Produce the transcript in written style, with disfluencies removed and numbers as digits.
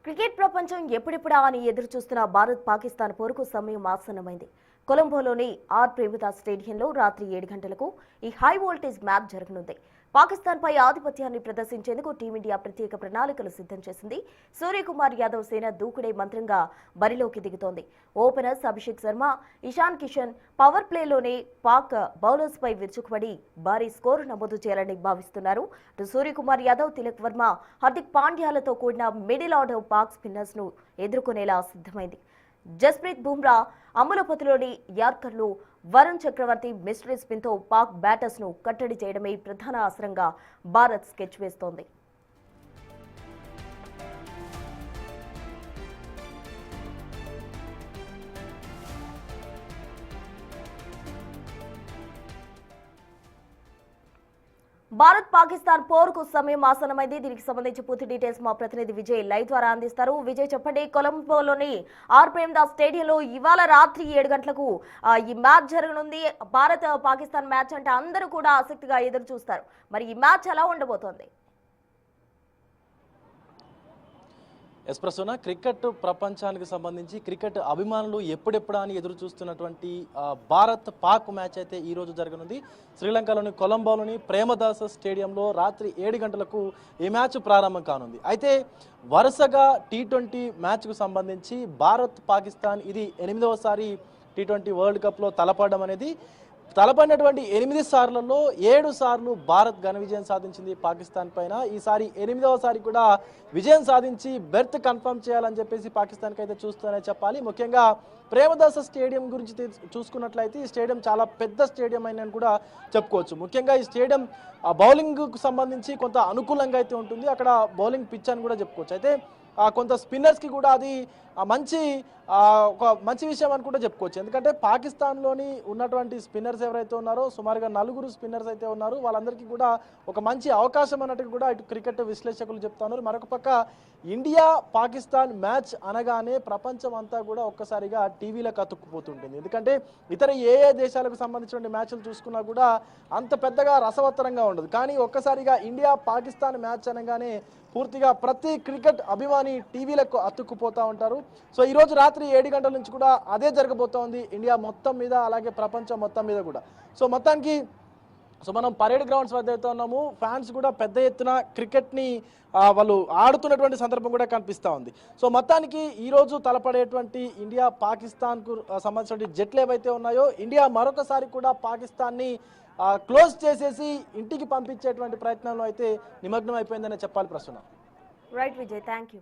Cricket ప్రపంచం ఎప్పుడెప్పుడా అని ఎదురు చూస్తున్న భారత్ పాకిస్తాన్ పోరుకు సమయం ఆసన్నమైంది. కొలంబోలోని ఆర్ ప్రేమదాస్ స్టేడియంలో రాత్రి 7 గంటలకు ఈ హై వోల్టేజ్ మ్యాచ్ జరగనుంది. పాకిస్తాన్పై ఆధిపత్యాన్ని ప్రదర్శించేందుకు టీమిండియా ప్రత్యేక ప్రణాళికలు సిద్ధం చేసింది. సూర్యకుమార్ యాదవ్ సేన దూకుడే మంత్రంగా బరిలోకి దిగుతోంది. ఓపెనర్స్ అభిషేక్ శర్మ, ఇషాన్ కిషన్ పవర్ ప్లేలోనే పాక్ బౌలర్స్ పై విరుచుకుపడి భారీ స్కోరు నమోదు చేయాలని భావిస్తున్నారు. సూర్యకుమార్ యాదవ్, తిలక్ వర్మ, హార్దిక్ పాండ్యాలతో కూడిన మిడిల్ ఆర్డర్ పాక్ స్పిన్నర్స్ ను ఎదుర్కొనేలా సిద్ధమైంది. జస్ప్రీత్ బుమ్రా అమలుపతిలోని యార్కర్లు వరుణ్ చక్రవర్తి మిస్టరీ స్పిన్తో పాక్ బ్యాటర్స్ ను కట్టడి చేయడమే ప్రధాన అస్త్రంగా భారత్ స్కెచ్ వేస్తోంది. భారత్ పాకిస్తాన్ పోరుకు సమయం ఆసన్నమైంది. దీనికి సంబంధించి పూర్తి డీటెయిల్స్ మా ప్రతినిధి విజయ్ లైవ్ ద్వారా అందిస్తారు. విజయ్, చెప్పండి, కొలంబోలోని ఆర్ ప్రేమదాస్ స్టేడియంలో ఇవాళ రాత్రి 7 గంటలకు ఈ మ్యాచ్ జరగనుంది. భారత్ పాకిస్తాన్ మ్యాచ్ అంటే అందరూ కూడా ఆసక్తిగా ఎదురు చూస్తారు. మరి ఈ మ్యాచ్ ఎలా ఉండబోతోంది? ఎస్ప్రెసోనా క్రికెట్ ప్రపంచానికి సంబంధించి క్రికెట్ అభిమానులు ఎప్పుడెప్పుడా అని ఎదురు చూస్తున్నటువంటి భారత్ పాక్ మ్యాచ్ అయితే ఈ రోజు జరగనుంది. శ్రీలంకలోని కొలంబోలోని ప్రేమదాస స్టేడియంలో రాత్రి 7 గంటలకు ఈ మ్యాచ్ ప్రారంభం కానుంది. అయితే వరుసగా టీ20 మ్యాచ్కు సంబంధించి భారత్ పాకిస్తాన్ ఇది 8వసారి టీ20 వరల్డ్ కప్లో తలపడడం అనేది. తలపడినటువంటి 8 సార్లలో 7 సార్లు భారత్ ఘన విజయం సాధించింది పాకిస్తాన్ పైన. ఈసారి 8వసారి కూడా విజయం సాధించి బెర్త్ కన్ఫర్మ్ చేయాలని చెప్పేసి పాకిస్తాన్కి అయితే చూస్తూనే చెప్పాలి. ముఖ్యంగా ప్రేమదాస స్టేడియం గురించి చూసుకున్నట్లయితే ఈ స్టేడియం చాలా పెద్ద స్టేడియం అని కూడా చెప్పుకోవచ్చు. ముఖ్యంగా ఈ స్టేడియం బౌలింగ్కు సంబంధించి కొంత అనుకూలంగా అయితే ఉంటుంది. అక్కడ బౌలింగ్ పిచ్ అని కూడా చెప్పుకోవచ్చు. అయితే కొంత స్పిన్నర్స్కి కూడా అది ఒక మంచి విషయం అని కూడా చెప్పుకోవచ్చు. ఎందుకంటే పాకిస్తాన్లోని ఉన్నటువంటి స్పిన్నర్స్ ఎవరైతే ఉన్నారో సుమారుగా 4 స్పిన్నర్స్ అయితే ఉన్నారు. వాళ్ళందరికీ కూడా ఒక మంచి అవకాశం అన్నట్టు కూడా ఇటు క్రికెట్ విశ్లేషకులు చెప్తున్నారు. మరొక పక్క ఇండియా పాకిస్తాన్ మ్యాచ్ అనగానే ప్రపంచం అంతా కూడా ఒక్కసారిగా టీవీలకు అతుక్కుపోతుంటుంది. ఎందుకంటే ఇతర ఏ దేశాలకు సంబంధించిన మ్యాచ్లు చూసుకున్నా కూడా అంత పెద్దగా రసవత్తరంగా ఉండదు. కానీ ఒక్కసారిగా ఇండియా పాకిస్తాన్ మ్యాచ్ అనగానే పూర్తిగా ప్రతి క్రికెట్ అభిమాని టీవీలకు అతుక్కుపోతూ ఉంటారు. సో ఈరోజు రాత్రి 7 గంటల నుంచి కూడా అదే జరగబోతోంది ఇండియా మొత్తం మీద, అలాగే ప్రపంచం మొత్తం మీద కూడా. సో మొత్తానికి మనం పరేడ్ గ్రౌండ్స్ వద్ద అయితే ఉన్నాము. ఫ్యాన్స్ కూడా పెద్ద ఎత్తున క్రికెట్ని వాళ్ళు ఆడుతున్నటువంటి సందర్భం కూడా కనిపిస్తూ ఉంది. సో మొత్తానికి ఈరోజు తలపడేటువంటి ఇండియా పాకిస్తాన్కు సంబంధించిన జట్లు ఏవైతే ఉన్నాయో ఇండియా మరొకసారి కూడా పాకిస్తాన్ని క్లోజ్ చేసేసి ఇంటికి పంపించేటువంటి ప్రయత్నంలో అయితే నిమగ్నం అయిపోయిందనే చెప్పాలి. ప్రశ్న రైట్ విజయ్, థ్యాంక్ యూ.